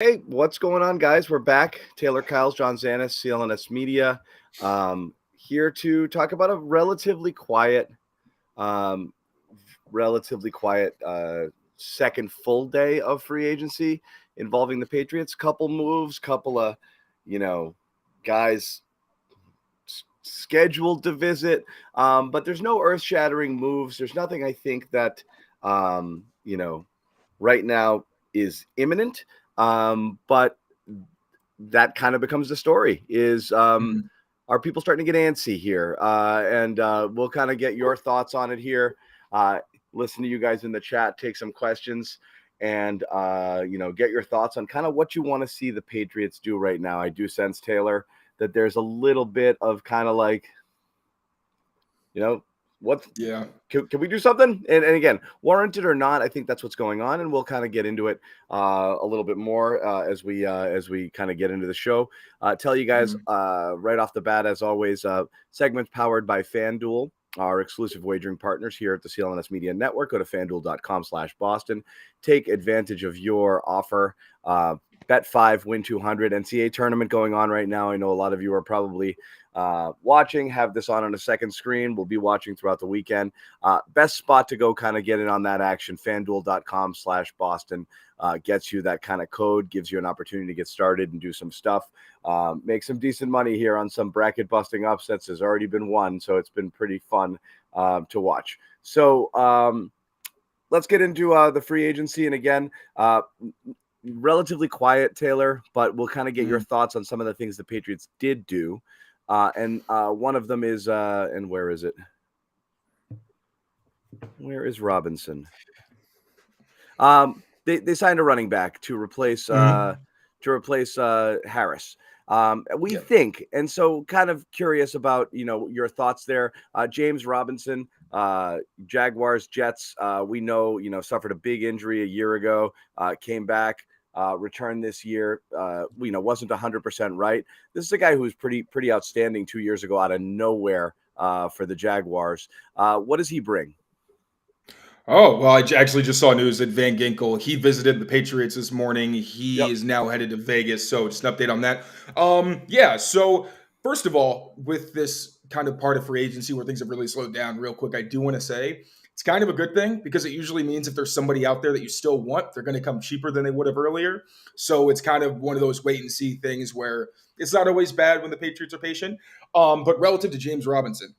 Hey, what's going on, guys? We're back. Taylor Kyles, John Zannis, CLNS Media, here to talk about a um, relatively quiet second full day of free agency involving the Patriots. Couple moves, couple of, guys scheduled to visit, but there's no earth-shattering moves. There's nothing I think that, right now is imminent. But that kind of becomes the story is are people starting to get antsy here? And we'll kind of get your thoughts on it here. Listen to you guys in the chat, take some questions, and get your thoughts on kind of what you want to see the Patriots do right now. I do sense, Taylor, that there's a little bit of kind of like, what? Yeah. Can we do something? And again, warranted or not, I think that's what's going on, and we'll kind of get into it a little bit more as we kind of get into the show. Tell you guys right off the bat, as always, segments powered by FanDuel, our exclusive wagering partners here at the CLNS Media Network. Go to FanDuel.com/Boston. Take advantage of your offer. Bet 5, win 200. NCAA tournament going on right now. I know a lot of you are probably watching, have this on a second screen. We'll be watching throughout the weekend. Best spot to go kind of get in on that action. FanDuel.com/Boston gets you that kind of code, gives you an opportunity to get started and do some stuff. Make some decent money here on some bracket busting upsets. Has already been won, so it's been pretty fun to watch. So let's get into the free agency. And again, relatively quiet, Taylor, but we'll kind of get your thoughts on some of the things the Patriots did do. And one of them is, and where is it? Where is Robinson? They signed a running back to replace Harris. We think, and so kind of curious about your thoughts there. James Robinson, Jaguars, Jets. We know suffered a big injury a year ago, came back. Returned this year, wasn't 100% right. This is a guy who was pretty outstanding 2 years ago out of nowhere for the Jaguars. What does he bring? Oh, well, I actually just saw news that Van Ginkel, he visited the Patriots this morning. He is now headed to Vegas. So just an update on that. So first of all, with this kind of part of free agency where things have really slowed down real quick, I do want to say it's kind of a good thing because it usually means if there's somebody out there that you still want, they're going to come cheaper than they would have earlier. So it's kind of one of those wait and see things where it's not always bad when the Patriots are patient. But relative to James Robinson,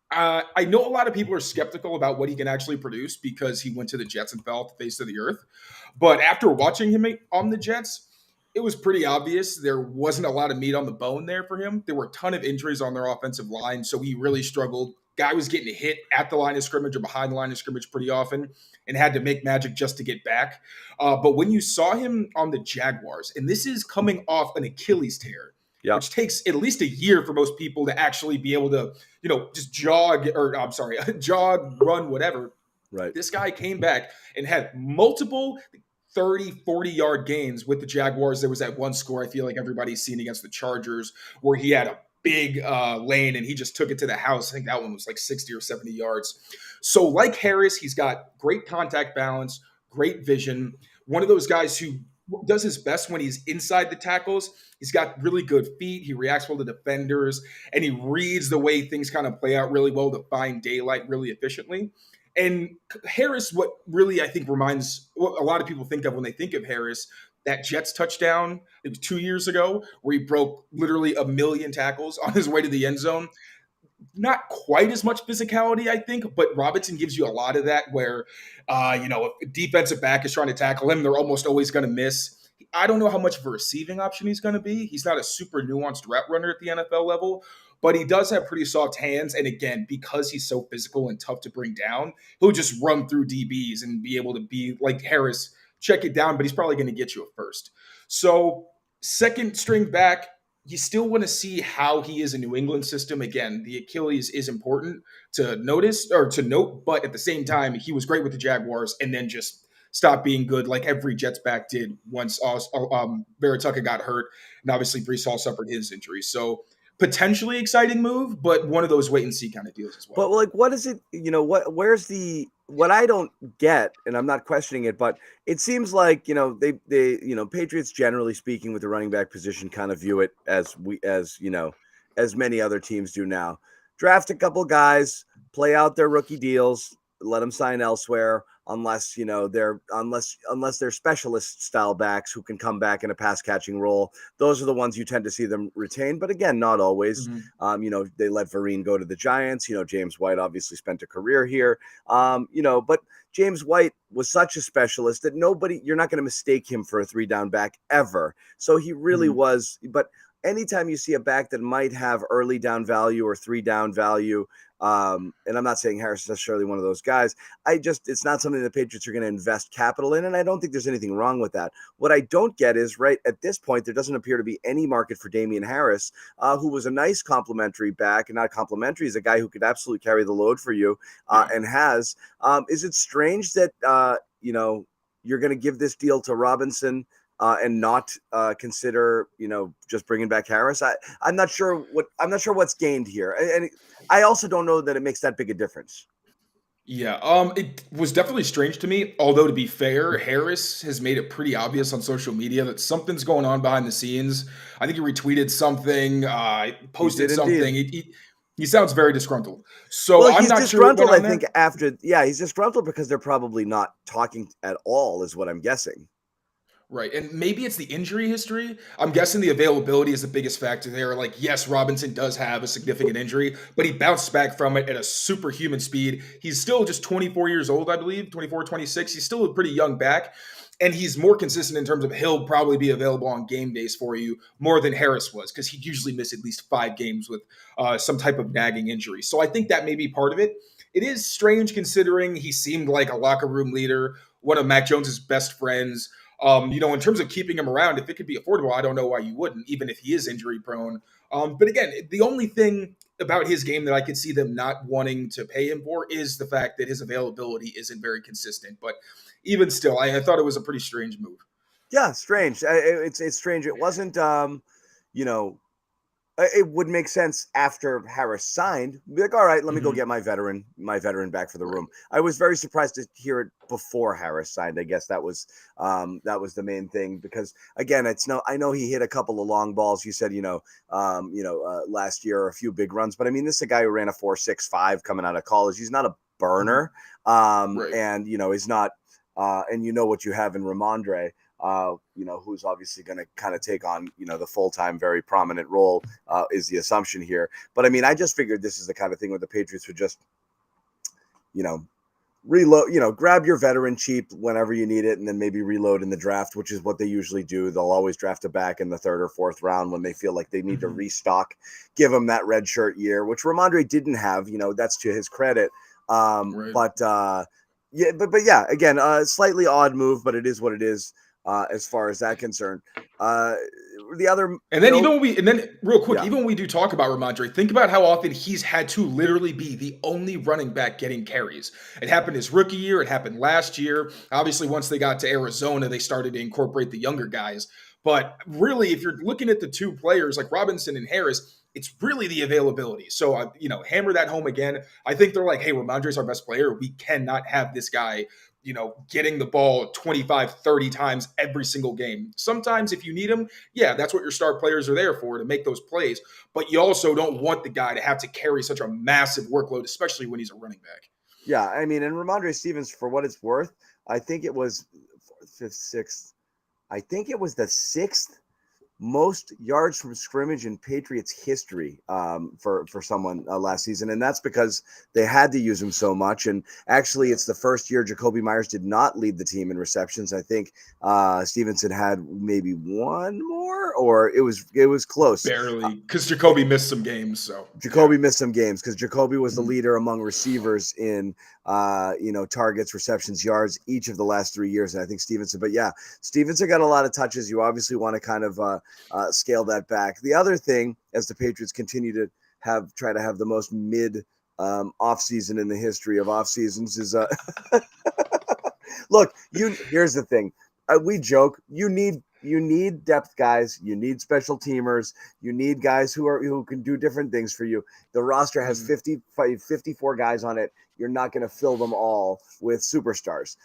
I know a lot of people are skeptical about what he can actually produce because he went to the Jets and fell off the face of the earth. But after watching him on the Jets, it was pretty obvious there wasn't a lot of meat on the bone there for him. There were a ton of injuries on their offensive line, so he really struggled. Guy was getting hit at the line of scrimmage or behind the line of scrimmage pretty often and had to make magic just to get back. But when you saw him on the Jaguars, and this is coming off an Achilles tear, which takes at least a year for most people to actually be able to, just jog, run, whatever. Right. This guy came back and had multiple 30, 40-yard gains with the Jaguars. There was that one score I feel like everybody's seen against the Chargers where he had a big lane and he just took it to the house. I think that one was like 60 or 70 yards. So like Harris, he's got great contact balance, great vision. One of those guys who does his best when he's inside the tackles. He's got really good feet. He reacts well to defenders, and he reads the way things kind of play out really well to find daylight really efficiently. And Harris, what really I think reminds what a lot of people think of when they think of Harris, that Jets touchdown, it was 2 years ago, where he broke literally 1 million tackles on his way to the end zone. Not quite as much physicality, I think, but Robinson gives you a lot of that where, if a defensive back is trying to tackle him, they're almost always going to miss. I don't know how much of a receiving option he's going to be. He's not a super nuanced route runner at the NFL level, but he does have pretty soft hands. And again, because he's so physical and tough to bring down, he'll just run through DBs and be able to be like Harris, check it down, but he's probably going to get you a first. So second string back, you still want to see how he is a New England system. Again, the Achilles is important to notice or to note, but at the same time, he was great with the Jaguars and then just stopped being good like every Jets back did once Veritucca got hurt. And obviously Breece Hall suffered his injury. So potentially exciting move, but one of those wait and see kind of deals as well. But like, what is it? Where's the what I don't get, and I'm not questioning it, but it seems like, they Patriots, generally speaking, with the running back position, kind of view it as many other teams do now. Draft a couple guys, play out their rookie deals, let them sign elsewhere, unless they're specialist style backs who can come back in a pass catching role. Those are the ones you tend to see them retain, but again, not always. They let Vereen go to the Giants. James White obviously spent a career here. But James White was such a specialist that you're not going to mistake him for a 3-down back ever. So he really was. But anytime you see a back that might have early down value or 3-down value, and I'm not saying Harris is necessarily one of those guys, it's not something the Patriots are going to invest capital in, and I don't think there's anything wrong with that. What I don't get is, right at this point, there doesn't appear to be any market for Damian Harris, who was a nice complimentary back, and not complimentary, is a guy who could absolutely carry the load for you, and has. Is it strange that you're going to give this deal to Robinson and not consider, just bringing back Harris? I'm not sure what's gained here, and I also don't know that it makes that big a difference. Yeah, it was definitely strange to me. Although, to be fair, Harris has made it pretty obvious on social media that something's going on behind the scenes. I think he retweeted something, posted something. He sounds very disgruntled. So I'm not sure what went on there. He's disgruntled because they're probably not talking at all, is what I'm guessing. Right. And maybe it's the injury history. I'm guessing the availability is the biggest factor there. Like, yes, Robinson does have a significant injury, but he bounced back from it at a superhuman speed. He's still just 24 years old, I believe, 24, 26. He's still a pretty young back. And he's more consistent in terms of he'll probably be available on game days for you more than Harris was, because he usually missed at least 5 games with some type of nagging injury. So I think that may be part of it. It is strange considering he seemed like a locker room leader, one of Mac Jones's best friends. In terms of keeping him around, if it could be affordable, I don't know why you wouldn't, even if he is injury prone. But again, the only thing about his game that I could see them not wanting to pay him for is the fact that his availability isn't very consistent. But even still, I thought it was a pretty strange move. Yeah, strange. It's strange. It wasn't, it would make sense after Harris signed. Be like, all right, let me go get my veteran back for the room. I was very surprised to hear it before Harris signed. I guess that was the main thing, because again, I know he hit a couple of long balls. You said, last year, a few big runs, but I mean, this is a guy who ran a 4.65 coming out of college. He's not a burner, and he's not, and what you have in Ramondre. Who's obviously going to kind of take on, the full-time, very prominent role, is the assumption here. But I mean, I just figured this is the kind of thing where the Patriots would just, reload, grab your veteran cheap whenever you need it, and then maybe reload in the draft, which is what they usually do. They'll always draft a back in the 3rd or 4th round when they feel like they need to restock, give them that red shirt year, which Ramondre didn't have, that's to his credit. But again, slightly odd move, but it is what it is. As far as that concerned, even when we do talk about Ramondre, think about how often he's had to literally be the only running back getting carries. It happened his rookie year. It happened last year. Obviously, once they got to Arizona, they started to incorporate the younger guys. But really, if you're looking at the two players like Robinson and Harris, it's really the availability. So, hammer that home again. I think they're like, hey, Ramondre's our best player. We cannot have this guy getting the ball 25, 30 times every single game. Sometimes if you need him, that's what your star players are there for, to make those plays. But you also don't want the guy to have to carry such a massive workload, especially when he's a running back. Yeah, I mean, and Ramondre Stevens, for what it's worth, I think it was 5th, 6th. I think it was the 6th most yards from scrimmage in Patriots history for someone last season. And that's because they had to use him so much. And actually, it's the first year Jacoby Myers did not lead the team in receptions. I think Stevenson had maybe one more, or it was close. Barely, because Jacoby missed some games. So Jacoby missed some games because Jacoby was the leader among receivers in targets, receptions, yards each of the last 3 years. And I think Stevenson got a lot of touches. You obviously want to kind of scale that back. The other thing, as the Patriots continue to try to have the most mid off season in the history of off seasons, is look, here's the thing. We joke, you need you need depth guys. You need special teamers. You need guys who can do different things for you. The roster has 54 guys on it. You're not going to fill them all with superstars.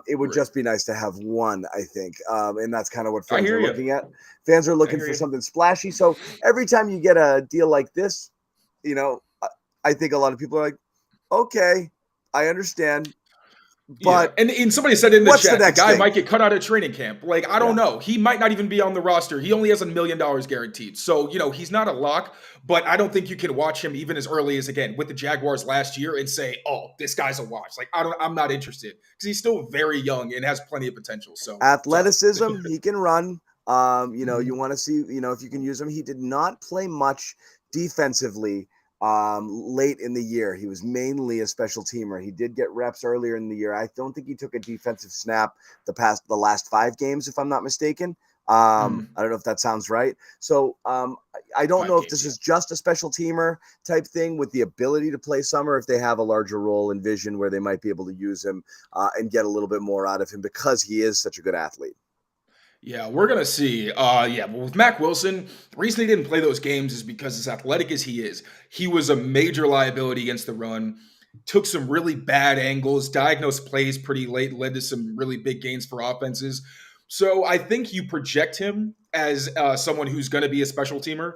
It would just be nice to have one, I think. And that's kind of what fans are looking at. Fans are looking for something splashy. So every time you get a deal like this, I think a lot of people are like, okay, I understand. But and somebody said in the chat, the guy thing? might get cut out of training camp. Like, I don't know. He might not even be on the roster. He only has $1 million guaranteed. So, he's not a lock, but I don't think you can watch him even as early as, again, with the Jaguars last year and say, oh, this guy's a watch. Like, I'm not interested because he's still very young and has plenty of potential. So athleticism, he can run. You want to see, if you can use him. He did not play much defensively late in the year. He was mainly a special teamer. He did get reps earlier in the year. I don't think he took a defensive snap the last 5 games, if I'm not mistaken. I don't know if that sounds right. So I don't know if this is just a special teamer type thing with the ability to play some, or if they have a larger role and vision where they might be able to use him and get a little bit more out of him because he is such a good athlete. Yeah, we're going to see. With Mack Wilson, the reason he didn't play those games is because as athletic as he is, he was a major liability against the run, took some really bad angles, diagnosed plays pretty late, led to some really big gains for offenses. So I think you project him as someone who's going to be a special teamer.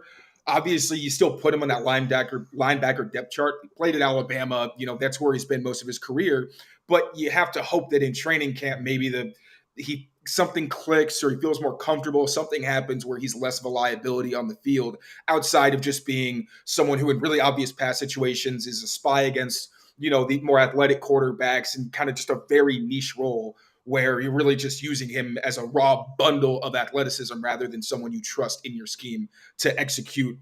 Obviously, you still put him on that linebacker depth chart. He played at Alabama. That's where he's been most of his career. But you have to hope that in training camp, maybe something clicks or he feels more comfortable. Something happens where he's less of a liability on the field outside of just being someone who in really obvious pass situations is a spy against, the more athletic quarterbacks and kind of just a very niche role where you're really just using him as a raw bundle of athleticism rather than someone you trust in your scheme to execute,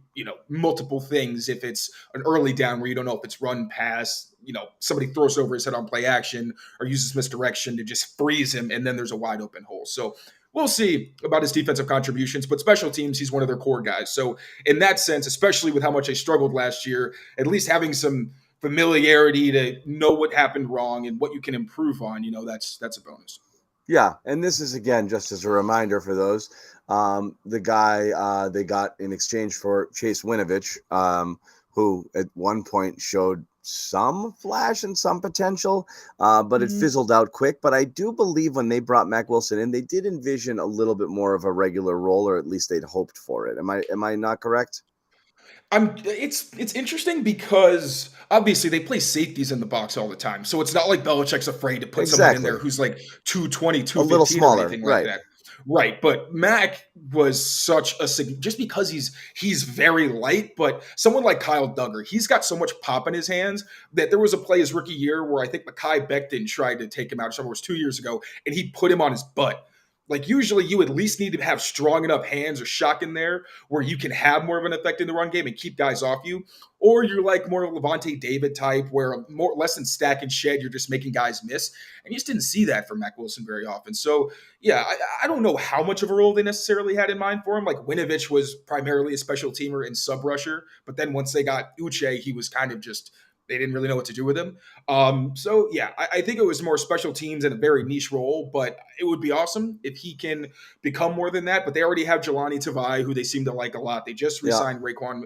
multiple things. If it's an early down where you don't know if it's run, pass, somebody throws over his head on play action or uses misdirection to just freeze him, and then there's a wide open hole. So we'll see about his defensive contributions, but special teams, he's one of their core guys. So in that sense, especially with how much they struggled last year, at least having some familiarity to know what happened wrong and what you can improve on, that's a bonus. Yeah, and this is, again, just as a reminder for those, the guy they got in exchange for Chase Winovich, who at one point showed some flash and some potential, but it fizzled out quick. But I do believe when they brought Mack Wilson in, they did envision a little bit more of a regular role, or at least they'd hoped for it. Am I not correct? It's interesting because obviously they play safeties in the box all the time. So it's not like Belichick's afraid to put someone in there who's like 220, 215 a little smaller, or anything like that. Right. But Mack was such just because he's very light, but someone like Kyle Duggar, he's got so much pop in his hands that there was a play his rookie year where I think Mekhi Becton tried to take him out. It was 2 years ago, and he put him on his butt. Like, usually you at least need to have strong enough hands or shock in there where you can have more of an effect in the run game and keep guys off you. Or you're like more of a Levante David type where less than stack and shed, you're just making guys miss. And you just didn't see that from Mack Wilson very often. So, yeah, I don't know how much of a role they necessarily had in mind for him. Like, Winovich was primarily a special teamer and sub rusher. But then once they got Uche, he was kind of just – they didn't really know what to do with him. So, yeah, I think it was more special teams in a very niche role, but it would be awesome if he can become more than that. But they already have Jelani Tavai, who they seem to like a lot. They just re-signed Raekwon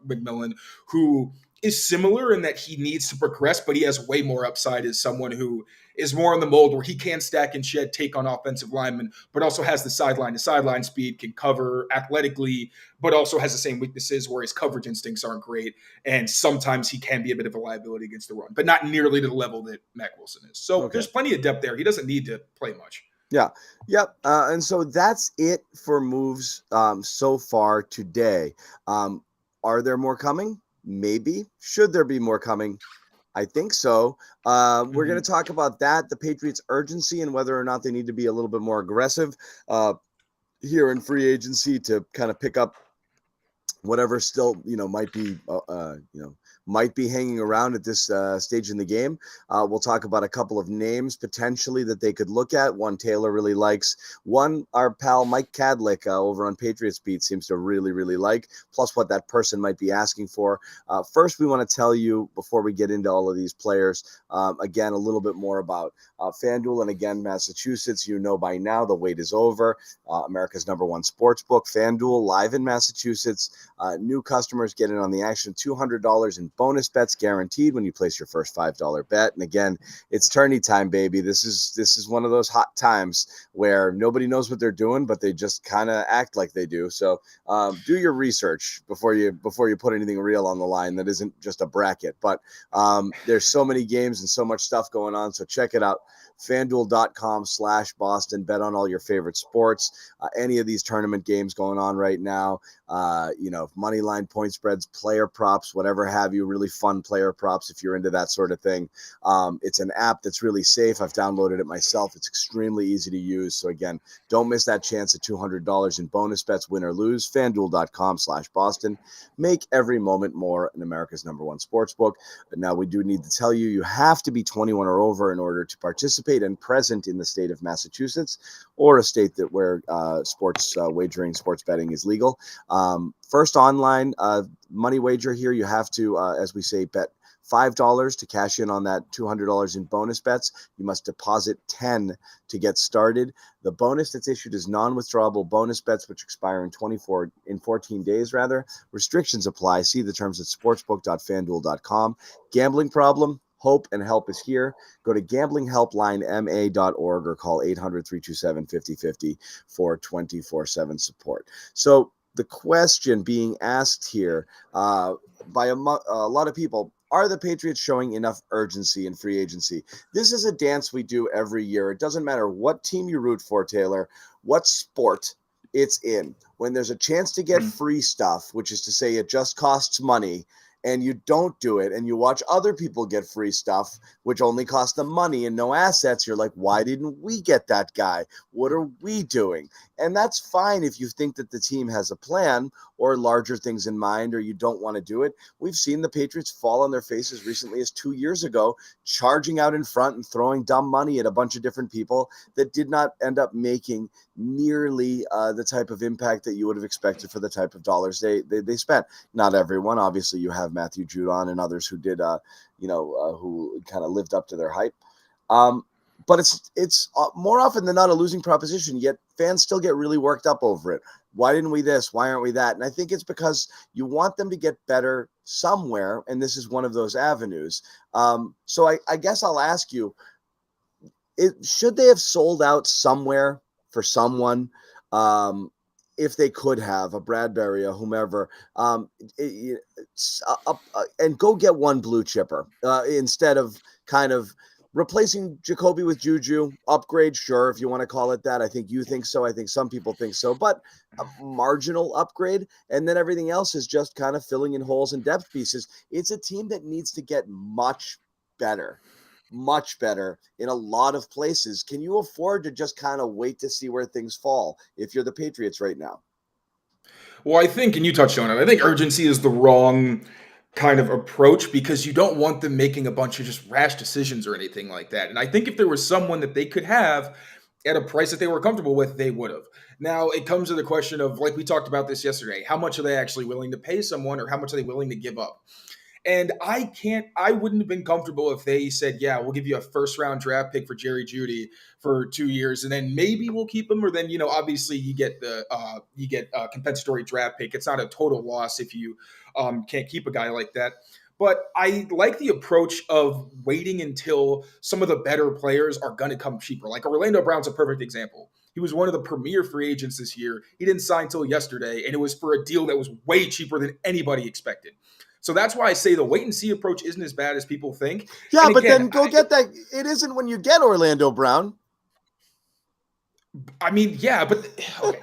McMillan, who is similar in that he needs to progress, but he has way more upside as someone who is more in the mold where he can stack and shed, take on offensive linemen, but also has the sideline-to-sideline speed, can cover athletically, but also has the same weaknesses where his coverage instincts aren't great, and sometimes he can be a bit of a liability against the run, but not nearly to the level that Mack Wilson is. So there's plenty of depth there. He doesn't need to play much. Yeah. Yep. And so that's it for moves so far today. Are there more coming? Maybe. Should there be more coming? I think so. We're going to talk about that, the Patriots' urgency, and whether or not they need to be a little bit more aggressive here in free agency to kind of pick up whatever still, might be, might be hanging around at this stage in the game. We'll talk about a couple of names potentially that they could look at. One Taylor really likes. One, our pal Mike Cadlick over on Patriots Beat seems to really, really like, plus what that person might be asking for. First, we want to tell you, before we get into all of these players, again, a little bit more about FanDuel. And again, Massachusetts, you know by now, the wait is over. America's #1 sports book, FanDuel, live in Massachusetts. New customers get in on the action. $200 in bonus bets guaranteed when you place your first $5 bet. And again, it's tourney time, baby. This is one of those hot times where nobody knows what they're doing, but they just kind of act like they do. So do your research before you put anything real on the line that isn't just a bracket. But there's so many games and so much stuff going on. So check it out. FanDuel.com/Boston. Bet on all your favorite sports. Any of these tournament games going on right now. Money line, point spreads, player props, whatever have you. Really fun player props if you're into that sort of thing. It's an app that's really safe. I've downloaded it myself. It's extremely easy to use. So again, don't miss that chance at $200 in bonus bets, win or lose. FanDuel.com/Boston. Make every moment more in America's #1 sportsbook. But now we do need to tell you, you have to be 21 or over in order to participate and present in the state of Massachusetts, or a state that where sports wagering, sports betting is legal. First online money wager here, you have to, as we say, bet $5 to cash in on that $200 in bonus bets. You must deposit 10 to get started. The bonus that's issued is non-withdrawable bonus bets, which expire in 14 days rather. Restrictions apply. See the terms at sportsbook.fanduel.com. Gambling problem? Hope and help is here. Go to gamblinghelplinema.org or call 800-327-5050 for 24/7 support. So the question being asked here by a lot of people, are the Patriots showing enough urgency in free agency? This is a dance we do every year. It doesn't matter what team you root for, Taylor, what sport it's in. When there's a chance to get free stuff, which is to say it just costs money, and you don't do it, and you watch other people get free stuff, which only costs them money and no assets, you're like, why didn't we get that guy? What are we doing? And that's fine if you think that the team has a plan or larger things in mind, or you don't want to do it. We've seen the Patriots fall on their faces recently as 2 years ago, charging out in front and throwing dumb money at a bunch of different people that did not end up making nearly the type of impact that you would have expected for the type of dollars they spent. Not everyone. Obviously, you have Matthew Judon and others who did, who kind of lived up to their hype. But it's more often than not a losing proposition, yet fans still get really worked up over it. Why didn't we this? Why aren't we that? And I think it's because you want them to get better somewhere, and this is one of those avenues. So I guess I'll ask you, should they have sold out somewhere for someone? If they could have a Bradbury, a whomever, and go get one blue chipper instead of kind of replacing Jacoby with Juju. Upgrade, sure, if you want to call it that. I think you think so. I think some people think so, but a marginal upgrade, and then everything else is just kind of filling in holes and depth pieces. It's a team that needs to get much better in a lot of places. Can you afford to just kind of wait to see where things fall if you're the Patriots right now? Well, I think, and you touched on it, I think urgency is the wrong kind of approach, because you don't want them making a bunch of just rash decisions or anything like that. And I think if there was someone that they could have at a price that they were comfortable with, they would have. Now, it comes to the question of, like we talked about this yesterday, how much are they actually willing to pay someone, or how much are they willing to give up? And I wouldn't have been comfortable if they said, yeah, we'll give you a first round draft pick for Jerry Jeudy for 2 years, and then maybe we'll keep him. Or then, obviously you get a compensatory draft pick. It's not a total loss if you can't keep a guy like that. But I like the approach of waiting until some of the better players are going to come cheaper. Like Orlando Brown's a perfect example. He was one of the premier free agents this year. He didn't sign till yesterday, and it was for a deal that was way cheaper than anybody expected. So that's why I say the wait and see approach isn't as bad as people think. Yeah, but then go get that. It isn't when you get Orlando Brown. I mean, yeah, but okay.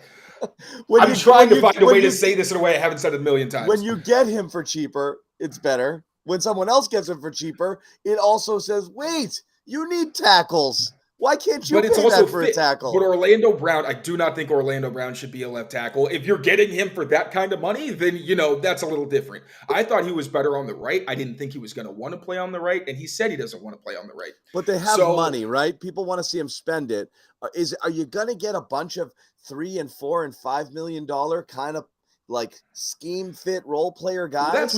I'm trying to find a way to say this in a way I haven't said a million times. When you get him for cheaper, it's better. When someone else gets him for cheaper, it also says, wait, you need tackles. Why can't you But it's pay also that for a fit. tackle? But Orlando Brown, I do not think Orlando Brown should be a left tackle. If you're getting him for that kind of money, then, that's a little different. I thought he was better on the right. I didn't think he was going to want to play on the right. And he said he doesn't want to play on the right. But they have So, money, right? People want to see him spend it. Are you going to get a bunch of $3 and $4 and $5 million kind of like scheme fit role player guys?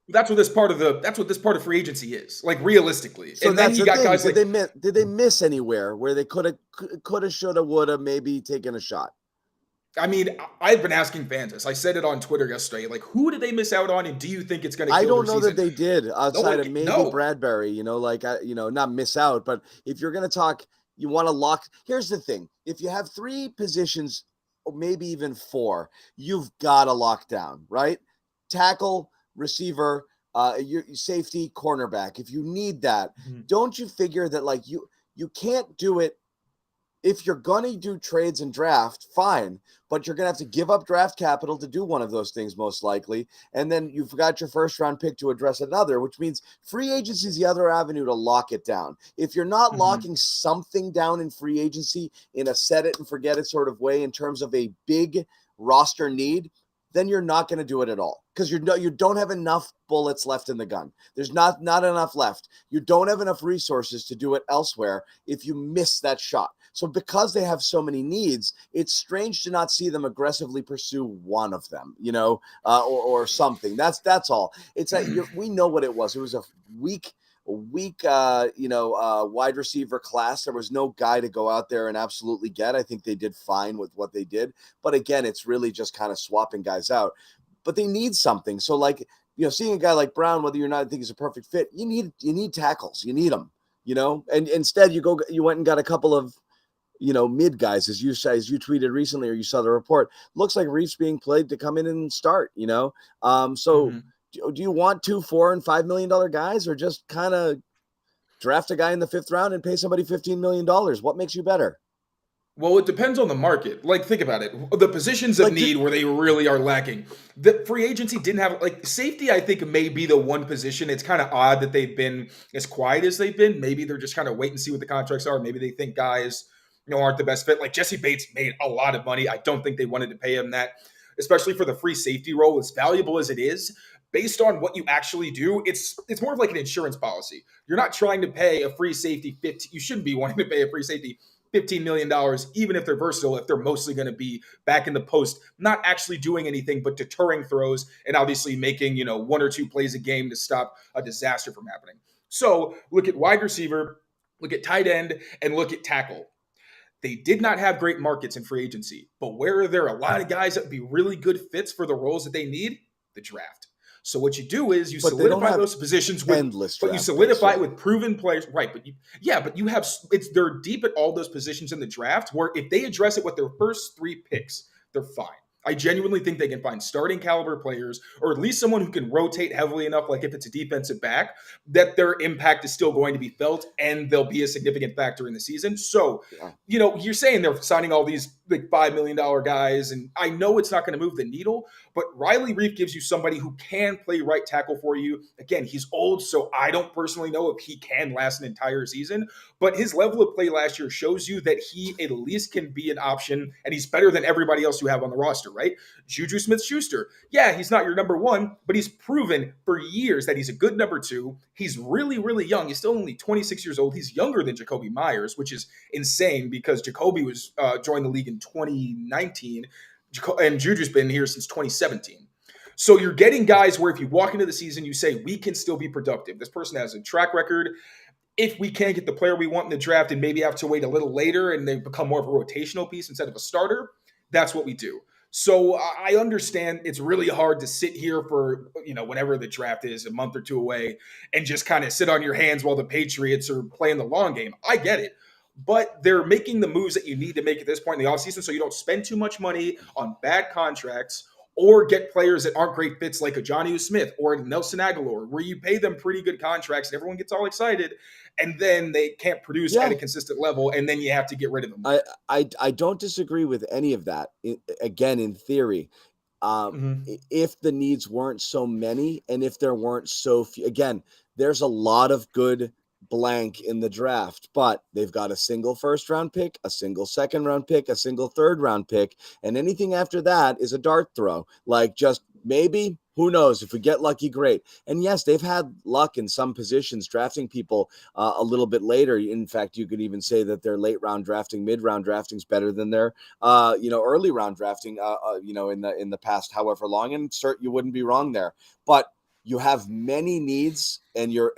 that's what this part of free agency is, like, realistically. So And then that's you the got thing. guys like, Did they miss anywhere where they could have, should have, would have maybe taken a shot? I mean, I've been asking fans this. I said it on Twitter yesterday. Like, who did they miss out on, and do you think it's going to I kill don't their know season? that they did outside of maybe No. Bradbury, not miss out. But if you're going to talk, you want to lock. Here's the thing. If you have 3 positions, or maybe even 4, you've got to lock down, right? Tackle, receiver, your safety, cornerback. If you need that, don't you figure that like you can't do it. If you're going to do trades and draft, fine, but you're going to have to give up draft capital to do one of those things most likely. And then you've got your first round pick to address another, which means free agency is the other avenue to lock it down. If you're not locking something down in free agency in a set it and forget it sort of way in terms of a big roster need, then you're not going to do it at all because you don't have enough bullets left in the gun. There's not enough left. You don't have enough resources to do it elsewhere if you miss that shot. So because they have so many needs, it's strange to not see them aggressively pursue one of them, or something. That's all. It's like we know what it was. It was a weak wide receiver class. There was no guy to go out there and absolutely get. I think they did fine with what they did. But again, it's really just kind of swapping guys out. But they need something. So seeing a guy like Brown, whether you're not think he's a perfect fit, you need tackles. You need them, and instead you went and got a couple of mid guys, as you tweeted recently, or you saw the report. Looks like Reef's being played to come in and start, so do you want 2, 4, and $5 million guys, or just kind of draft a guy in the 5th round and pay somebody $15 million? What makes you better? Well, it depends on the market. Like, think about it. The positions of need where they really are lacking. The free agency didn't have, like, safety, I think, may be the one position. It's kind of odd that they've been as quiet as they've been. Maybe they're just kind of wait and see what the contracts are. Maybe they think guys, aren't the best fit. Like, Jesse Bates made a lot of money. I don't think they wanted to pay him that, especially for the free safety role, as valuable as it is. Based on what you actually do, it's more of like an insurance policy. You're not trying to pay a free safety you shouldn't be wanting to pay a free safety $15 million, even if they're versatile, if they're mostly going to be back in the post, not actually doing anything but deterring throws and obviously making, 1 or 2 plays a game to stop a disaster from happening. So look at wide receiver, look at tight end, and look at tackle. They did not have great markets in free agency, but where are there a lot of guys that would be really good fits for the roles that they need? The draft. So what you do is you solidify those positions with with proven players, right? But you have they're deep at all those positions in the draft where if they address it with their first 3 picks, they're fine. I genuinely think they can find starting caliber players, or at least someone who can rotate heavily enough, like if it's a defensive back, that their impact is still going to be felt and they'll be a significant factor in the season. So, you're saying they're signing all these like $5 million guys, and I know it's not going to move the needle, but Riley Reef gives you somebody who can play right tackle for you. Again, he's old, so I don't personally know if he can last an entire season, but his level of play last year shows you that he at least can be an option, and he's better than everybody else you have on the roster, right? Juju Smith-Schuster, yeah, he's not your number 1, but he's proven for years that he's a good number 2. He's really, really young. He's still only 26 years old. He's younger than Jacoby Myers, which is insane because Jacoby was joined the league in 2019, and Juju's been here since 2017. So you're getting guys where if you walk into the season, you say, we can still be productive. This person has a track record. If we can't get the player we want in the draft and maybe have to wait a little later and they become more of a rotational piece instead of a starter, that's what we do. So I understand it's really hard to sit here for, whenever the draft is, a month or 2 away, and just kind of sit on your hands while the Patriots are playing the long game. I get it. But they're making the moves that you need to make at this point in the offseason so you don't spend too much money on bad contracts or get players that aren't great fits like a Jonnu Smith or Nelson Aguilar, where you pay them pretty good contracts and everyone gets all excited, and then they can't produce at a consistent level, and then you have to get rid of them. I don't disagree with any of that. Again, in theory, if the needs weren't so many and if there weren't so few, again, there's a lot of good blank in the draft, but they've got a single first round pick, a single second round pick, a single third round pick, and anything after that is a dart throw. Like, just maybe, who knows? If we get lucky, great. And yes, they've had luck in some positions drafting people a little bit later. In fact, you could even say that their late round drafting, mid round drafting is better than their early round drafting in the past however long. And you wouldn't be wrong there. But you have many needs, and you're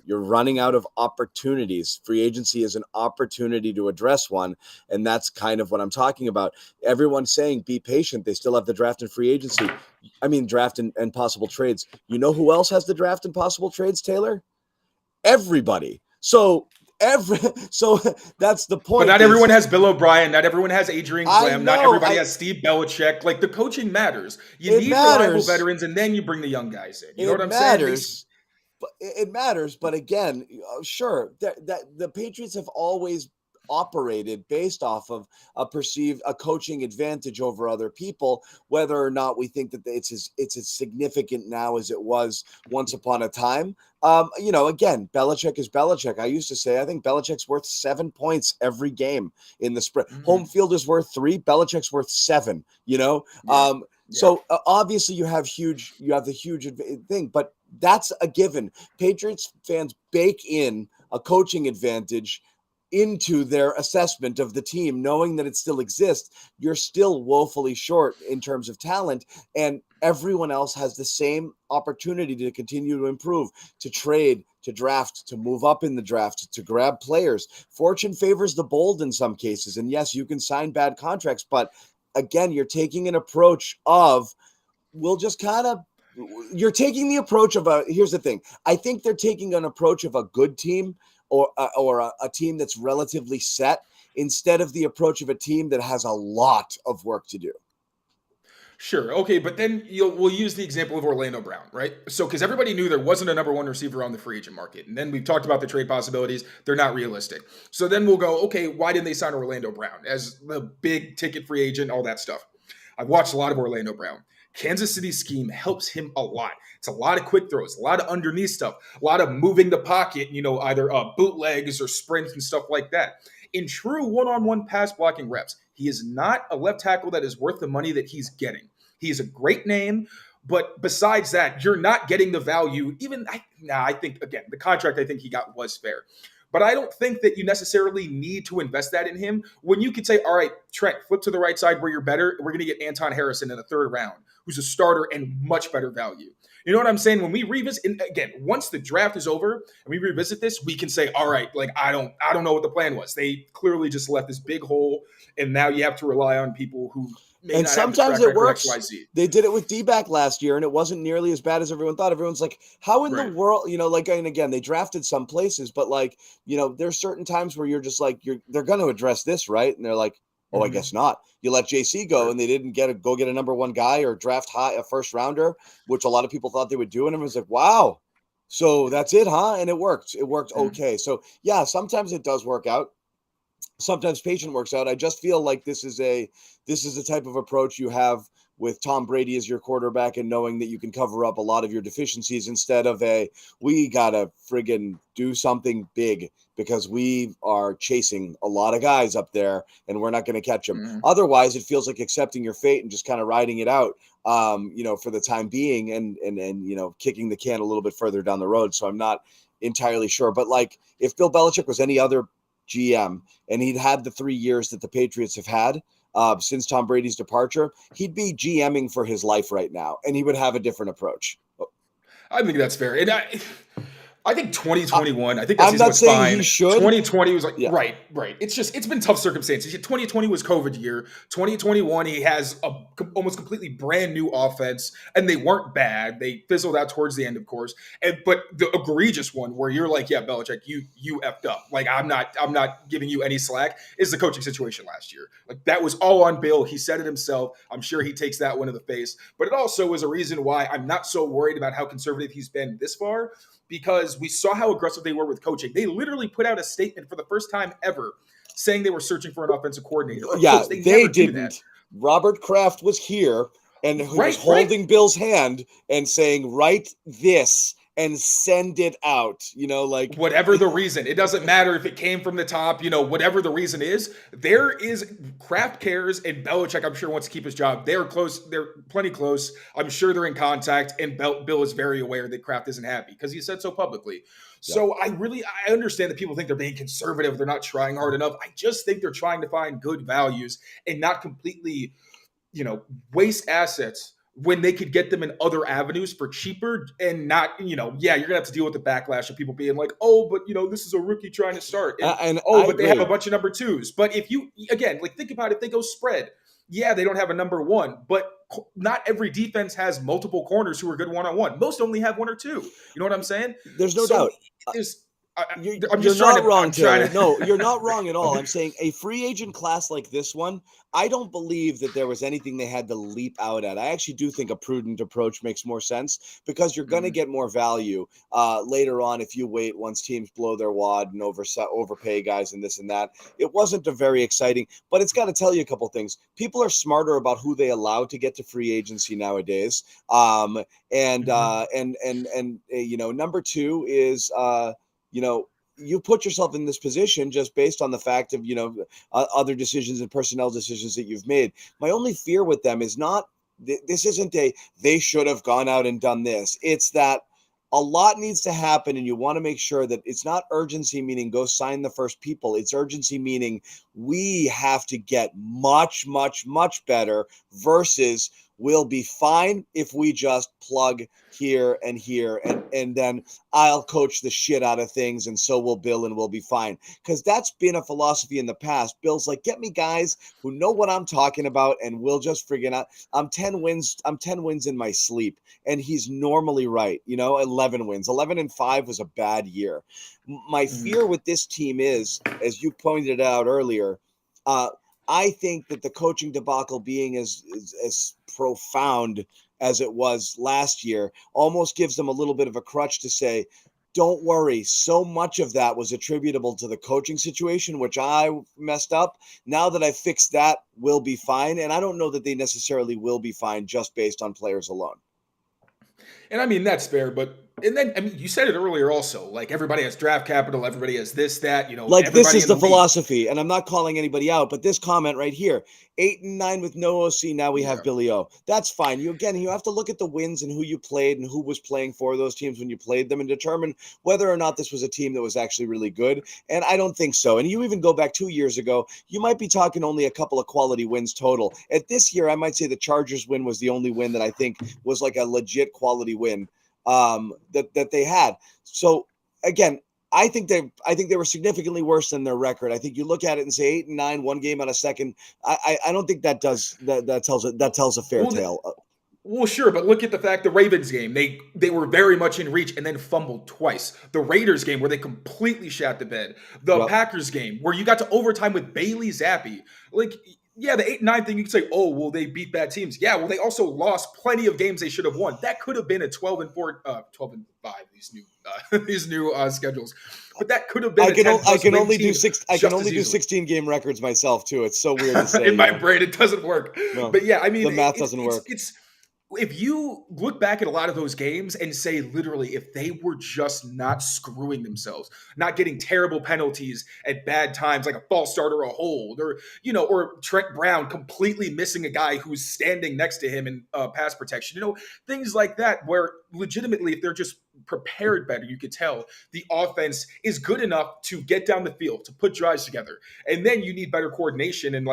running out of opportunities. Free agency is an opportunity to address one, and that's kind of what I'm talking about. Everyone's saying be patient. They still have the draft and free agency. I mean, draft and possible trades. You know who else has the draft and possible trades, Taylor? Everybody. So that's the point. But not everyone has Bill O'Brien. Not everyone has Adrian Clem. Not everybody has Steve Belichick. Like, the coaching matters. You need reliable veterans, and then you bring the young guys in. You know what I'm saying? It matters. But again, sure, that the Patriots have always operated based off of a coaching advantage over other people, whether or not we think that it's as significant now as it was once upon a time. Again, Belichick is Belichick. I used to say, I think Belichick's worth 7 points every game in the spread. Mm-hmm. Home field is worth 3. Belichick's worth 7, So obviously you have the huge thing, but that's a given. Patriots fans bake in a coaching advantage into their assessment of the team, knowing that it still exists. You're still woefully short in terms of talent, and everyone else has the same opportunity to continue to improve, to trade, to draft, to move up in the draft, to grab players. Fortune favors the bold in some cases, and yes, you can sign bad contracts, but again, you're taking an approach of, you're taking the approach of here's the thing. I think they're taking an approach of a good team, or a team that's relatively set, instead of the approach of a team that has a lot of work to do. Sure. Okay. But then we'll use the example of Orlando Brown, right? So, because everybody knew there wasn't a number one receiver on the free agent market. And then we've talked about the trade possibilities. They're not realistic. So then we'll go, okay, why didn't they sign Orlando Brown as the big ticket free agent, all that stuff? I've watched a lot of Orlando Brown. Kansas City's scheme helps him a lot. It's a lot of quick throws, a lot of underneath stuff, a lot of moving the pocket, either bootlegs or sprints and stuff like that. In true one-on-one pass blocking reps, he is not a left tackle that is worth the money that he's getting. He's a great name, but besides that, you're not getting the value. I think, again, the contract I think he got was fair. But I don't think that you necessarily need to invest that in him when you could say, all right, Trent, flip to the right side where you're better. We're going to get Anton Harrison in the third round, who's a starter and much better value. You know what I'm saying? When we revisit, and again, once the draft is over and we revisit this, we can say, all right, like, I don't know what the plan was. They clearly just left this big hole, and now you have to rely on people who and sometimes it works. They did it with D-back last year, and it wasn't nearly as bad as everyone thought. Everyone's like, how in the world, and again, they drafted some places, but there's certain times where you're just like, they're going to address this, right? And they're like, oh, I guess not. You let JC go, and they didn't go get a number one guy or draft a first rounder, which a lot of people thought they would do. And everyone's like, wow, so that's it, huh? And it worked. It worked okay. So yeah, sometimes it does work out. Sometimes patient works out. I just feel like this is the type of approach you have with Tom Brady as your quarterback, and knowing that you can cover up a lot of your deficiencies instead of we got to friggin' do something big because we are chasing a lot of guys up there and we're not going to catch them. Mm-hmm. Otherwise, it feels like accepting your fate and just kind of riding it out, for the time being and kicking the can a little bit further down the road. So I'm not entirely sure. But if Bill Belichick was any other GM and he'd had the 3 years that the Patriots have had since Tom Brady's departure, he'd be GMing for his life right now, and he would have a different approach. I think that's fair. And I think 2021, I think that's fine. He should. 2020 was right. It's been tough circumstances. 2020 was COVID year. 2021, he has a almost completely brand new offense, and they weren't bad. They fizzled out towards the end, of course. But the egregious one where you're like, yeah, Belichick, you effed up. Like, I'm not giving you any slack, is the coaching situation last year. Like, that was all on Bill. He said it himself. I'm sure he takes that one to the face. But it also was a reason why I'm not so worried about how conservative he's been this far, because we saw how aggressive they were with coaching. They literally put out a statement for the first time ever saying they were searching for an offensive coordinator. Yeah, they didn't. Robert Kraft was here, and he was holding Bill's hand and saying, write this. and send it out, like whatever the reason. It doesn't matter if it came from the top, whatever the reason is. There is Kraft cares, and Belichick, I'm sure, wants to keep his job. They're close. They're plenty close. I'm sure they're in contact, and Bill is very aware that Kraft isn't happy because he said so publicly. So I understand that people think they're being conservative. They're not trying hard enough. I just think they're trying to find good values and not completely, waste assets when they could get them in other avenues for cheaper and not, you're going to have to deal with the backlash of people being like, oh, but, this is a rookie trying to start. But they have a bunch of number twos. But if you, again, think about it, they go spread. Yeah, they don't have a number one, but not every defense has multiple corners who are good one-on-one. Most only have one or two. You know what I'm saying? There's no doubt. You're not wrong, Taylor. No, you're not wrong at all. I'm saying a free agent class like this one, I don't believe that there was anything they had to leap out at. I actually do think a prudent approach makes more sense because you're going to get more value later on if you wait once teams blow their wad and overpay guys and this and that. It wasn't a very exciting, but it's got to tell you a couple things. People are smarter about who they allow to get to free agency nowadays. Number two is you put yourself in this position just based on the fact of, other decisions and personnel decisions that you've made. My only fear with them is not, this isn't they should have gone out and done this. It's that a lot needs to happen, and you want to make sure that it's not urgency, meaning go sign the first people. It's urgency, meaning we have to get much, much, much better versus we'll be fine if we just plug here and here, and then I'll coach the shit out of things, and so will Bill, and we'll be fine. Because that's been a philosophy in the past. Bill's like, get me guys who know what I'm talking about, and we'll just friggin' out. I'm 10 wins in my sleep, and he's normally right. 11 wins. 11-5 was a bad year. My fear with this team is, as you pointed out earlier, I think that the coaching debacle being as profound as it was last year almost gives them a little bit of a crutch to say, don't worry, so much of that was attributable to the coaching situation, which I messed up. Now that I fixed that, we'll be fine. And I don't know that they necessarily will be fine just based on players alone. And I mean, that's fair, but you said it earlier also, like everybody has draft capital, everybody has this, that, like this is the philosophy, and I'm not calling anybody out, but this comment right here, 8-9 with no OC, now we have Billy O. That's fine. You have to look at the wins and who you played and who was playing for those teams when you played them and determine whether or not this was a team that was actually really good. And I don't think so. And you even go back 2 years ago, you might be talking only a couple of quality wins total. At this year, I might say the Chargers win was the only win that I think was like a legit quality win that they had. So again, I think they were significantly worse than their record. I think you look at it and say 8-9, one game out of second. I don't think that tells a fair tale. Well, sure, but look at the fact the Ravens game, they were very much in reach and then fumbled twice. The Raiders game where they completely shat the bed. The Packers game where you got to overtime with Bailey Zappi. Like, yeah, the 8-9 thing, you could say, oh, well, they beat bad teams. Yeah, well, they also lost plenty of games they should have won. That could have been a 12-4, 12-5, these new schedules. But that could have been I can only do 16 game records myself too. It's so weird to say. In my brain, it doesn't work. No, but yeah, I mean, the math doesn't work. It's if you look back at a lot of those games and say, literally, if they were just not screwing themselves, not getting terrible penalties at bad times, like a false start or a hold, or Trent Brown completely missing a guy who's standing next to him in pass protection, things like that, where legitimately, if they're just prepared better, you could tell the offense is good enough to get down the field, to put drives together. And then you need better coordination and,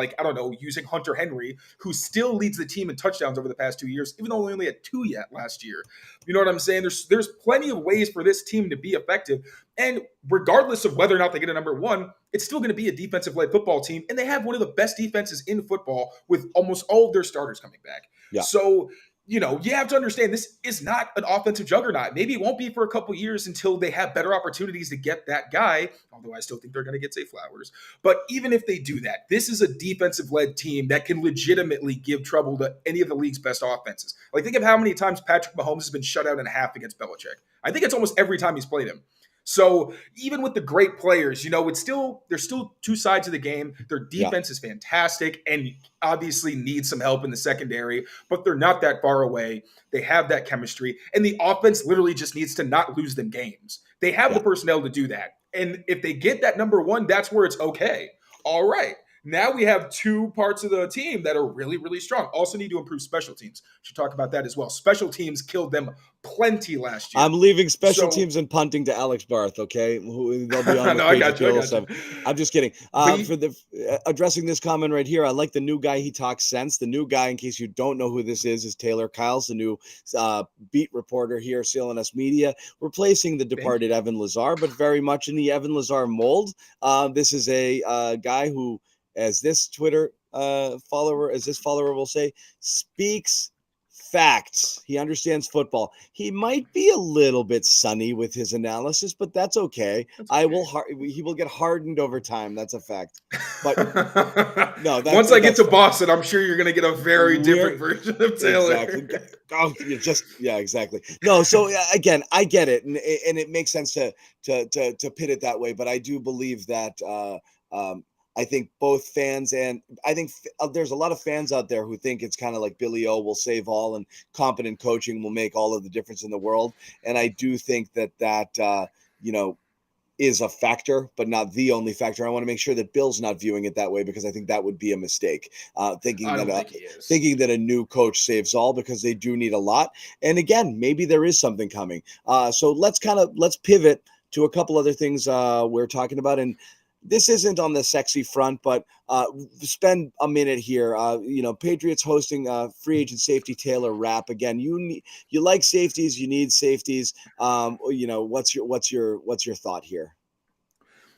using Hunter Henry, who still leads the team in touchdowns over the past 2 years, even though we only had 2 yet last year. You know what I'm saying? There's plenty of ways for this team to be effective. And regardless of whether or not they get a number one, it's still going to be a defensive-led football team. And they have one of the best defenses in football with almost all of their starters coming back. Yeah. So, you have to understand this is not an offensive juggernaut. Maybe it won't be for a couple years until they have better opportunities to get that guy, although I still think they're going to get Zay Flowers. But even if they do that, this is a defensive-led team that can legitimately give trouble to any of the league's best offenses. Like, think of how many times Patrick Mahomes has been shut out in half against Belichick. I think it's almost every time he's played him. So even with the great players, there's still two sides of the game. Their defense is fantastic and obviously needs some help in the secondary, but they're not that far away. They have that chemistry, and the offense literally just needs to not lose them games. They have the personnel to do that. And if they get that number one, that's where it's okay. All right. Now we have two parts of the team that are really, really strong. Also need to improve special teams. Should talk about that as well. Special teams killed them plenty last year. I'm leaving special teams and punting to Alex Barth. Okay, they'll be on. No, I got you. I'm just kidding. For the addressing this comment right here, I like the new guy. He talks sense. The new guy, in case you don't know who this is Taylor Kyles, the new beat reporter here, CLNS Media, replacing the departed Evan Lazar, but very much in the Evan Lazar mold. This is a guy who, as this follower will say, speaks facts. He understands football. He might be a little bit sunny with his analysis, but that's okay. He will get hardened over time. That's a fact. But no, once I get to Boston, I'm sure you're going to get a very different version of Taylor. Exactly. Exactly. No, so again, I get it, and it makes sense to pit it that way. But I do believe that. I think both fans and I think there's a lot of fans out there who think it's kind of like Billy O will save all and competent coaching will make all of the difference in the world. And I do think that is a factor, but not the only factor. I want to make sure that Bill's not viewing it that way, because I think that would be a mistake. Thinking that a new coach saves all, because they do need a lot. And again, maybe there is something coming. So let's pivot to a couple other things we're talking about. And this isn't on the sexy front, but spend a minute here. Patriots hosting free agent safety Taylor Rapp. Again, you like safeties, you need safeties. What's your thought here?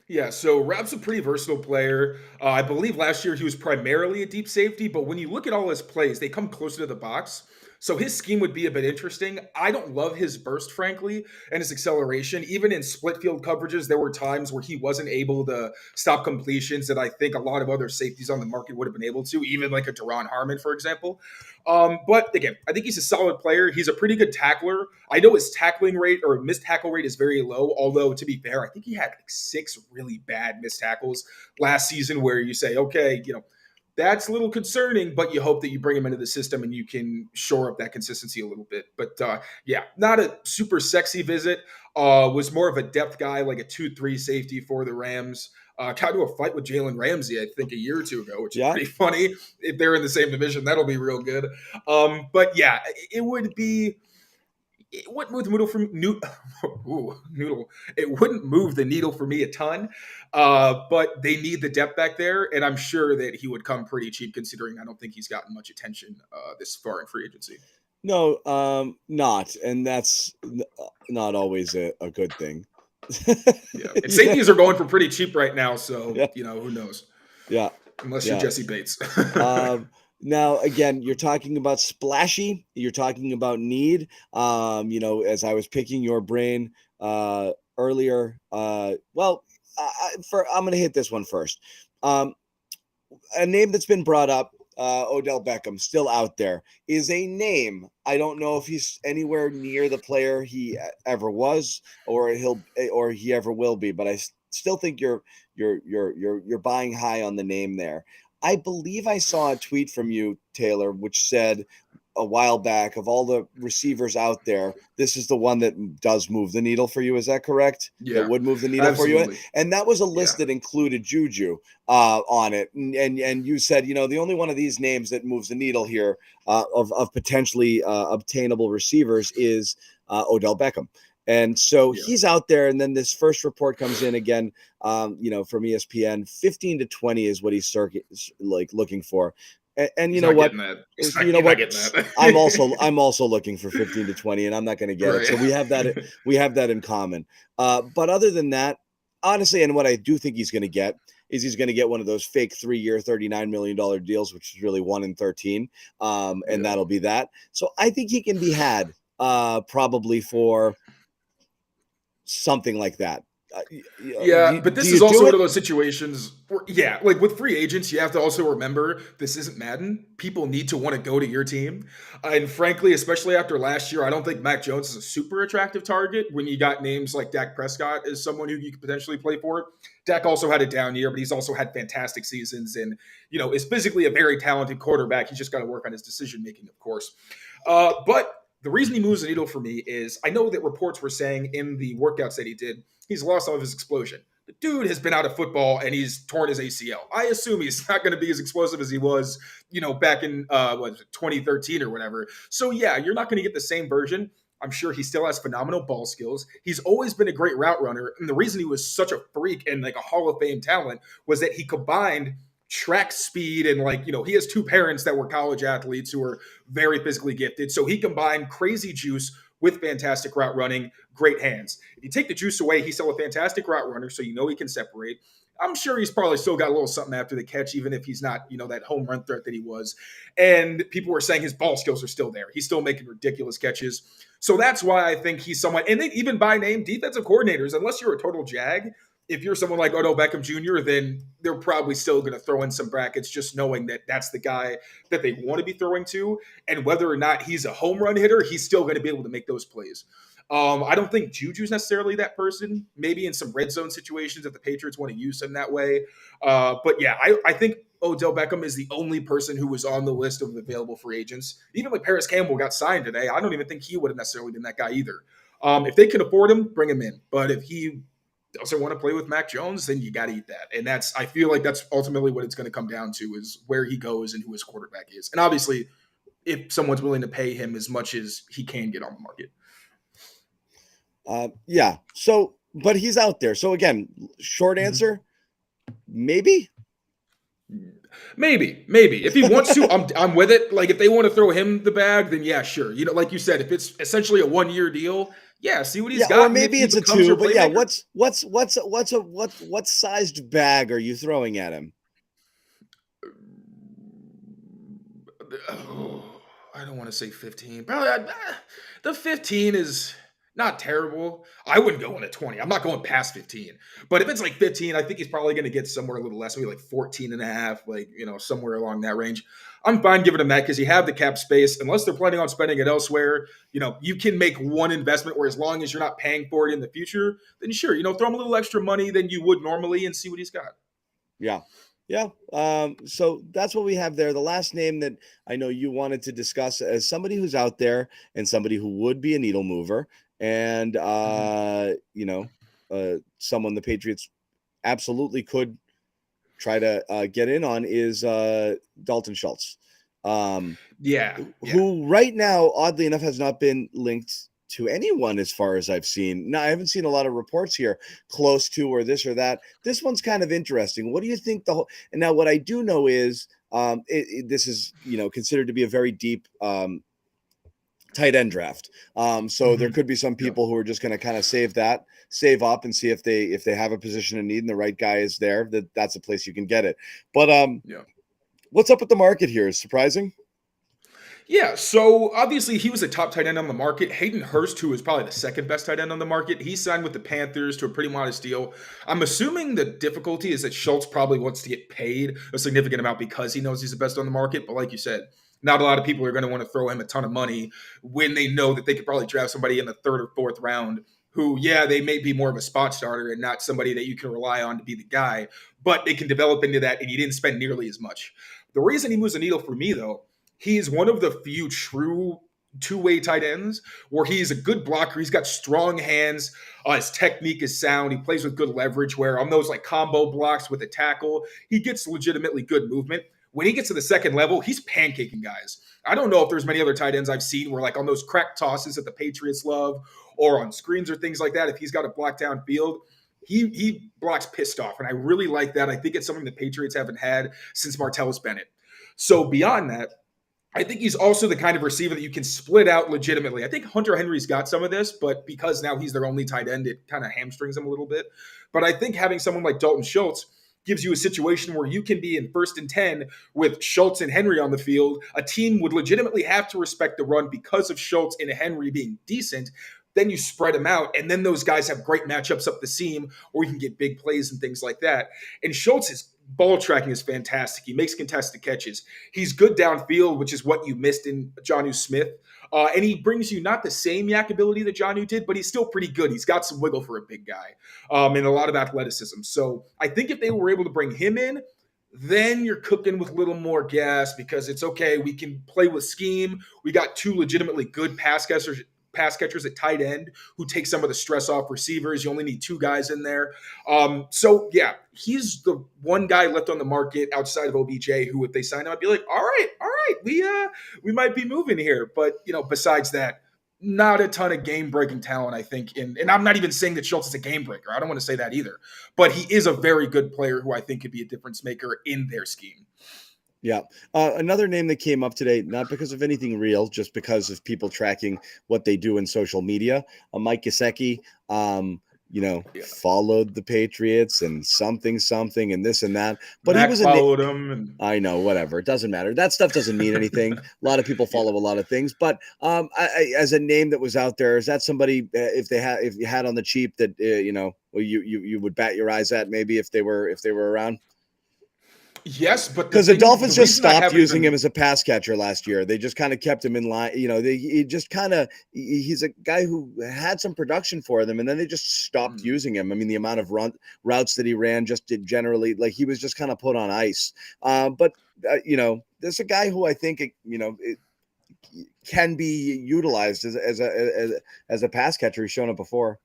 Yeah, so Rapp's a pretty versatile player. I believe last year he was primarily a deep safety, but when you look at all his plays, they come closer to the box. So his scheme would be a bit interesting. I don't love his burst, frankly, and his acceleration. Even in split field coverages, there were times where he wasn't able to stop completions that I think a lot of other safeties on the market would have been able to, even like a Deron Harmon, for example. But again, I think he's a solid player. He's a pretty good tackler. I know his tackling rate or missed tackle rate is very low, although to be fair, I think he had like 6 really bad missed tackles last season where you say, okay, that's a little concerning, but you hope that you bring him into the system and you can shore up that consistency a little bit. But not a super sexy visit. Was more of a depth guy, like a 2-3 safety for the Rams. Got to a fight with Jalen Ramsey, I think, a year or two ago, which is pretty funny. If they're in the same division, that'll be real good. But yeah, it wouldn't move the needle for Noodle. It wouldn't move the needle for me a ton, but they need the depth back there, and I'm sure that he would come pretty cheap, considering I don't think he's gotten much attention this far in free agency. No, not, and that's not always a good thing. Yeah, and safeties are going for pretty cheap right now, so who knows? Yeah, unless you're Jesse Bates. Now, again, you're talking about splashy. You're talking about need. As I was picking your brain earlier. I'm going to hit this one first. A name that's been brought up, Odell Beckham, still out there, is a name. I don't know if he's anywhere near the player he ever was, or he ever will be. But I still think you're buying high on the name there. I believe I saw a tweet from you, Taylor, which said a while back, of all the receivers out there, this is the one that does move the needle for you. Is that correct? Yeah, that would move the needle for you. And that was a list that included Juju on it. And you said, the only one of these names that moves the needle here of potentially obtainable receivers is Odell Beckham. And so he's out there, and then this first report comes in again, from ESPN. 15 to 20 is what he's looking for. And you know what? I'm also looking for 15 to 20, and I'm not going to get it. So we have that in common. But other than that, honestly, and what I do think he's going to get is he's going to get one of those fake 3-year, $39 million deals, which is really 1 in 13. And that'll be that. So I think he can be had probably for something like that. Yeah, but Do this you is do also one it? of those situations where, yeah, like with free agents, you have to also remember this isn't Madden. People need to want to go to your team. And frankly, especially after last year, I don't think Mac Jones is a super attractive target when you got names like Dak Prescott as someone who you could potentially play for. Dak also had a down year, but he's also had fantastic seasons and, is physically a very talented quarterback. He's just got to work on his decision making, of course. But the reason he moves the needle for me is I know that reports were saying in the workouts that he did, he's lost some of his explosion. The dude has been out of football and he's torn his ACL. I assume he's not going to be as explosive as he was, back in 2013 or whatever. So yeah, you're not going to get the same version. I'm sure he still has phenomenal ball skills. He's always been a great route runner. And the reason he was such a freak and like a Hall of Fame talent was that he combined track speed and he has two parents that were college athletes who are very physically gifted. So he combined crazy juice with fantastic route running, great hands. If you take the juice away, he's still a fantastic route runner, so he can separate. I'm sure he's probably still got a little something after the catch, even if he's not, that home run threat that he was. And people were saying his ball skills are still there. He's still making ridiculous catches. So that's why I think he's someone, and then even by name, defensive coordinators, unless you're a total jag, if you're someone like Odell Beckham Jr., then they're probably still going to throw in some brackets, just knowing that that's the guy that they want to be throwing to. And whether or not he's a home run hitter, he's still going to be able to make those plays. I don't think Juju's necessarily that person. Maybe in some red zone situations if the Patriots want to use him that way. But yeah, I think Odell Beckham is the only person who was on the list of available free agents. Even like Paris Campbell got signed today. I don't even think he would have necessarily been that guy either. If they can afford him, bring him in. But if he doesn't want to play with Mac Jones, then you got to eat that. And I feel like that's ultimately what it's going to come down to is where he goes and who his quarterback is. And obviously, if someone's willing to pay him as much as he can get on the market. Yeah. So, but he's out there. So again, short answer, maybe. Maybe if he wants to, I'm with it. Like if they want to throw him the bag, then yeah, sure. Like you said, if it's essentially a 1 year deal, yeah, see what he's got. Or maybe it's a 2. But yeah, what sized bag are you throwing at him? I don't want to say 15. Probably the 15 is not terrible. I wouldn't go in at 20. I'm not going past 15. But if it's like 15, I think he's probably going to get somewhere a little less, maybe like 14 and a half, somewhere along that range. I'm fine giving him that because you have the cap space. Unless they're planning on spending it elsewhere, you can make one investment where as long as you're not paying for it in the future, then sure, throw him a little extra money than you would normally and see what he's got. Yeah. Yeah. So that's what we have there. The last name that I know you wanted to discuss as somebody who's out there and somebody who would be a needle mover and, someone the Patriots absolutely could try to get in on is Dalton Schultz. Who right now, oddly enough, has not been linked to anyone as far as I've seen. Now, I haven't seen a lot of reports here close to or this or that. This one's kind of interesting. What do you think and now what I do know is this is, considered to be a very deep tight end draft. So there could be some people who are just going to kind of save up and see if they have a position in need and the right guy is there, that's a place you can get it. But what's up with the market here? Is surprising? Yeah, so obviously he was a top tight end on the market. Hayden Hurst, who is probably the second best tight end on the market, he signed with the Panthers to a pretty modest deal. I'm assuming the difficulty is that Schultz probably wants to get paid a significant amount because he knows he's the best on the market. But like you said, not a lot of people are going to want to throw him a ton of money when they know that they could probably draft somebody in the 3rd or 4th round who, yeah, they may be more of a spot starter and not somebody that you can rely on to be the guy, but they can develop into that and you didn't spend nearly as much. The reason he moves the needle for me, though, he's one of the few true two-way tight ends where he's a good blocker. He's got strong hands. His technique is sound. He plays with good leverage where on those like combo blocks with a tackle, he gets legitimately good movement. When he gets to the second level, he's pancaking guys. I don't know if there's many other tight ends I've seen where like on those crack tosses that the Patriots love or on screens or things like that, if he's got a block down field, he blocks pissed off. And I really like that. I think it's something the Patriots haven't had since Martellus Bennett. So beyond that, I think he's also the kind of receiver that you can split out legitimately. I think Hunter Henry's got some of this, but because now he's their only tight end, it kind of hamstrings him a little bit. But I think having someone like Dalton Schultz gives you a situation where you can be in 1st and 10 with Schultz and Henry on the field. A team would legitimately have to respect the run because of Schultz and Henry being decent. then you spread them out, and then those guys have great matchups up the seam, or you can get big plays and things like that. And Schultz's ball tracking is fantastic. He makes contested catches. He's good downfield, which is what you missed in Jonnu Smith. And he brings you not the same yak ability that Jonnu did, but he's still pretty good. He's got some wiggle for a big guy, and a lot of athleticism. So I think if they were able to bring him in, then you're cooking with a little more gas, because it's okay. We can play with scheme. We got two legitimately good pass catchers at tight end who take some of the stress off receivers. You only need two guys in there. So yeah, he's the one guy left on the market outside of OBJ who, if they sign him, I'd be like, all right, we might be moving here. But besides that, not a ton of game-breaking talent, I think. And I'm not even saying that Schultz is a game-breaker. I don't want to say that either. But he is a very good player who I think could be a difference maker in their scheme. Yeah. Another name that came up today, not because of anything real, just because of people tracking what they do in social media. Mike Gesicki, followed the Patriots and something and this and that. But Mac he was followed him. And... I know, whatever. It doesn't matter. That stuff doesn't mean anything. A lot of people follow a lot of things. But as a name that was out there, is that somebody if you had on the cheap that you would bat your eyes at maybe if they were around? Yes, but because the Dolphins just stopped using him as a pass catcher last year. They just kind of kept him in line. He's a guy who had some production for them, and then they just stopped using him. I mean, the amount of routes that he ran just did generally, like, he was just kind of put on ice. But there's a guy who I think, it can be utilized as a pass catcher. He's shown it before.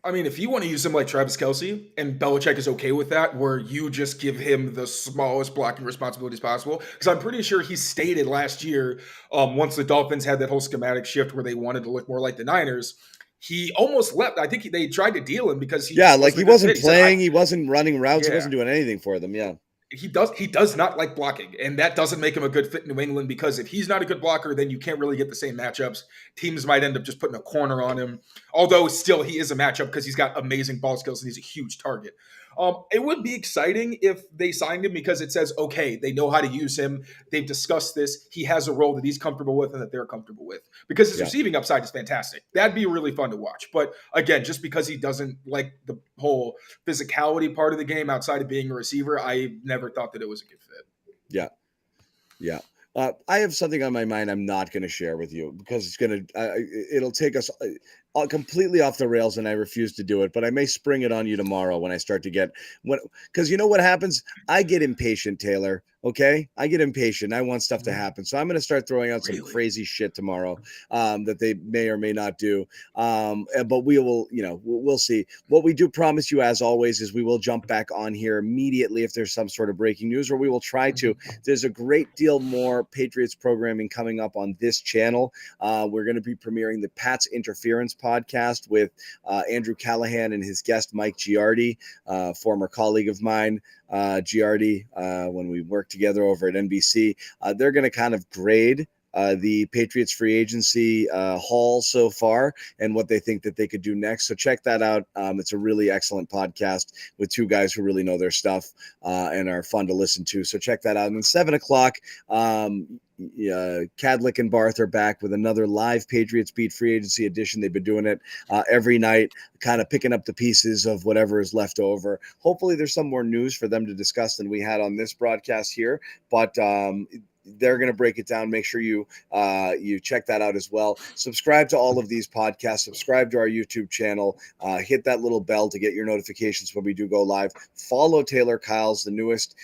I mean, if you want to use him like Travis Kelce, and Belichick is okay with that, where you just give him the smallest blocking responsibilities possible, because I'm pretty sure he stated last year, once the Dolphins had that whole schematic shift where they wanted to look more like the Niners, he almost left. I think they tried to deal him because he wasn't playing, he wasn't running routes, he wasn't doing anything for them. Yeah. He does not like blocking, and that doesn't make him a good fit in New England, because if he's not a good blocker, then you can't really get the same matchups. Teams might end up just putting a corner on him, although still he is a matchup because he's got amazing ball skills and he's a huge target. It would be exciting if they signed him, because it says, okay, they know how to use him. They've discussed this. He has a role that he's comfortable with and that they're comfortable with, because his receiving upside is fantastic. That'd be really fun to watch. But again, just because he doesn't like the whole physicality part of the game outside of being a receiver, I never thought that it was a good fit. Yeah. Yeah. I have something on my mind I'm not going to share with you, because it'll take us completely off the rails, and I refuse to do it, but I may spring it on you tomorrow when I start to because you know what happens? I get impatient, Taylor. Okay. I get impatient. I want stuff to happen. So I'm going to start throwing out some crazy shit tomorrow that they may or may not do. But we will, we'll see. What we do promise you, as always, is we will jump back on here immediately if there's some sort of breaking news, or we will try to. There's a great deal more Patriots programming coming up on this channel. We're going to be premiering the Pat's Interference podcast with Andrew Callahan and his guest, Mike Giardi, former colleague of mine. Giardi, when we worked together over at NBC, they're going to kind of grade the Patriots Free Agency haul so far and what they think that they could do next. So check that out. It's a really excellent podcast with two guys who really know their stuff and are fun to listen to. So check that out. And then 7:00, Cadlick and Barth are back with another live Patriots Beat Free Agency edition. They've been doing it every night, kind of picking up the pieces of whatever is left over. Hopefully there's some more news for them to discuss than we had on this broadcast here, but they're going to break it down. Make sure you check that out as well. Subscribe to all of these podcasts. Subscribe to our YouTube channel. Hit that little bell to get your notifications when we do go live. Follow Taylor Kyles, the newest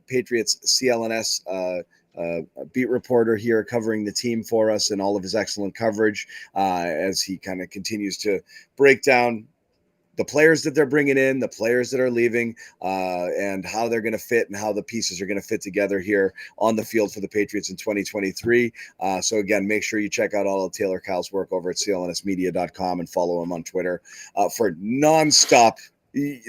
Patriots CLNS beat reporter here, covering the team for us, and all of his excellent coverage as he kind of continues to break down the players that they're bringing in, the players that are leaving, and how they're going to fit and how the pieces are going to fit together here on the field for the Patriots in 2023. So again, make sure you check out all of Taylor Kyle's work over at clnsmedia.com and follow him on Twitter for nonstop.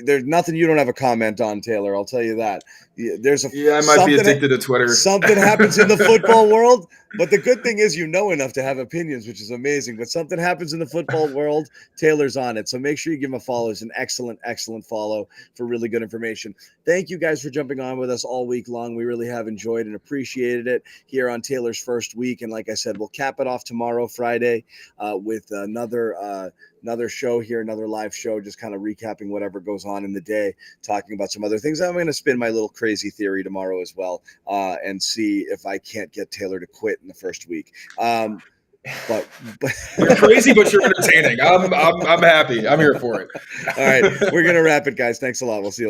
There's nothing you don't have a comment on, Taylor. I'll tell you that. there's I might be addicted to Twitter. Something happens in the football world, but the good thing is enough to have opinions, which is amazing. But something happens in the football world, Taylor's on it. So make sure you give him a follow. It's an excellent, excellent follow for really good information. Thank you guys for jumping on with us all week long. We really have enjoyed and appreciated it here on Taylor's first week. And like I said, we'll cap it off tomorrow, Friday, with another show here, another live show, just kind of recapping whatever goes on in the day, talking about some other things. I'm going to spin my little crazy theory tomorrow as well, and see if I can't get Taylor to quit in the first week. But you're crazy, but you're entertaining. I'm happy. I'm here for it. All right, we're going to wrap it, guys. Thanks a lot. We'll see you later.